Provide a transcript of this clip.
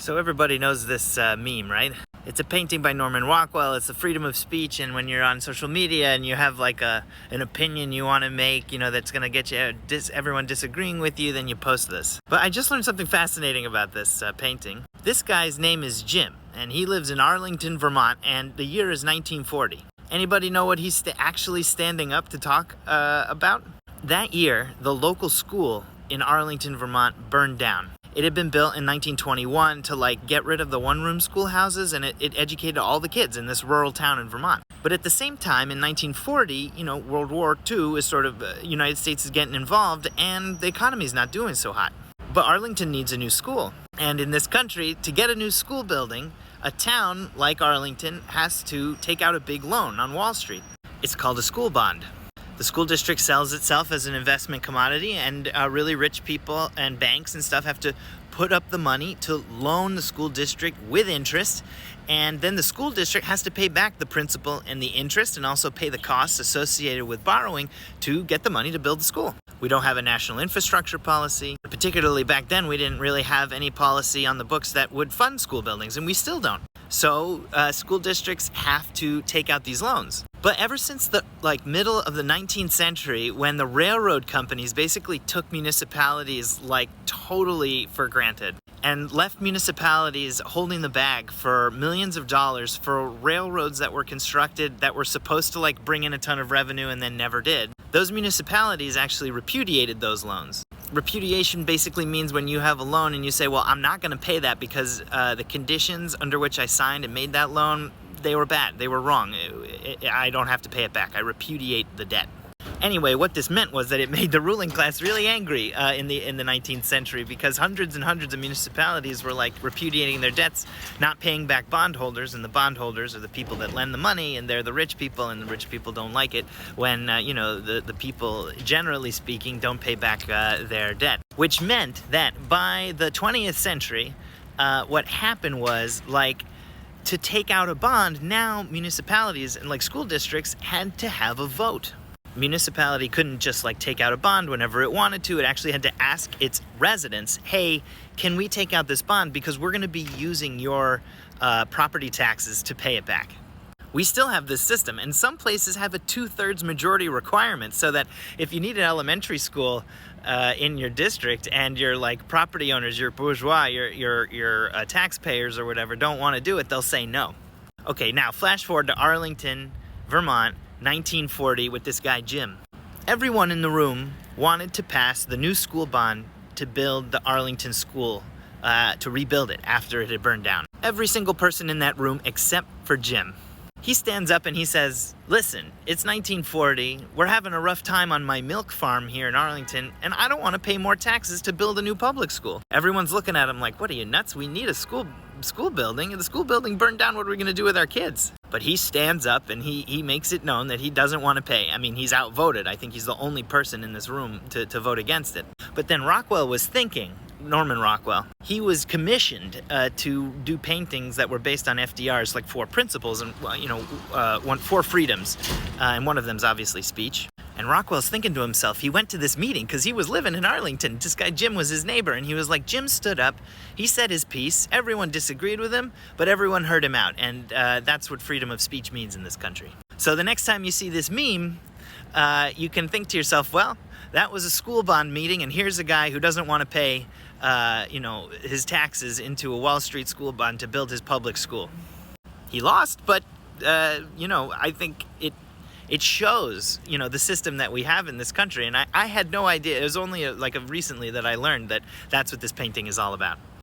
So everybody knows this meme, right? It's a painting by Norman Rockwell. It's the freedom of speech, and when you're on social media and you have like an opinion you want to make, that's going to get you everyone disagreeing with you, then you post this. But I just learned something fascinating about this painting. This guy's name is Jim, and he lives in Arlington, Vermont, and the year is 1940. Anybody know what he's actually standing up to talk about? That year, the local school in Arlington, Vermont burned down. It had been built in 1921 to get rid of the one-room schoolhouses, and it educated all the kids in this rural town in Vermont. But at the same time, in 1940, World War II is United States is getting involved, and the economy is not doing so hot. But Arlington needs a new school. And in this country, to get a new school building, a town like Arlington has to take out a big loan on Wall Street. It's called a school bond. The school district sells itself as an investment commodity, and really rich people and banks and stuff have to put up the money to loan the school district with interest, and then the school district has to pay back the principal and the interest and also pay the costs associated with borrowing to get the money to build the school. We don't have a national infrastructure policy. Particularly back then, we didn't really have any policy on the books that would fund school buildings, and we still don't. So school districts have to take out these loans. But ever since the middle of the 19th century, when the railroad companies basically took municipalities totally for granted and left municipalities holding the bag for millions of dollars for railroads that were constructed that were supposed to bring in a ton of revenue and then never did, those municipalities actually repudiated those loans. Repudiation basically means when you have a loan and you say, well, I'm not going to pay that because the conditions under which I signed and made that loan, they were bad. They were wrong. I don't have to pay it back. I repudiate the debt. Anyway, what this meant was that it made the ruling class really angry in the 19th century, because hundreds and hundreds of municipalities were repudiating their debts, not paying back bondholders, and the bondholders are the people that lend the money, and they're the rich people, and the rich people don't like it when the people, generally speaking, don't pay back their debt. Which meant that by the 20th century, what happened was to take out a bond, now municipalities and school districts had to have a vote. Municipality couldn't just take out a bond whenever it wanted to. It actually had to ask its residents, hey, can we take out this bond because we're going to be using your property taxes to pay it back. We still have this system, and some places have a 2/3 majority requirement, so that if you need an elementary school in your district and your property owners, your bourgeois, your taxpayers or whatever don't want to do it, they'll say no. Okay, now flash forward to Arlington, Vermont, 1940 with this guy Jim. Everyone in the room wanted to pass the new school bond to build the Arlington school, to rebuild it after it had burned down. Every single person in that room except for Jim. He stands up and he says, listen, it's 1940, we're having a rough time on my milk farm here in Arlington, and I don't want to pay more taxes to build a new public school. Everyone's looking at him like, what are you, nuts? We need a school building, and the school building burned down. What are we going to do with our kids? But he stands up and he makes it known that he doesn't want to pay. I mean, he's outvoted. I think he's the only person in this room to vote against it. But then Rockwell was thinking, Norman Rockwell, he was commissioned to do paintings that were based on FDR's four principles and four freedoms, and one of them's obviously speech. And Rockwell's thinking to himself, he went to this meeting because he was living in Arlington. This guy Jim was his neighbor, and he was Jim stood up, he said his piece, everyone disagreed with him, but everyone heard him out, and that's what freedom of speech means in this country. So the next time you see this meme, you can think to yourself, well, that was a school bond meeting, and here's a guy who doesn't want to pay his taxes into a Wall Street school bond to build his public school. He lost, but I think it shows the system that we have in this country, and I had no idea. It was only recently that I learned that that's what this painting is all about.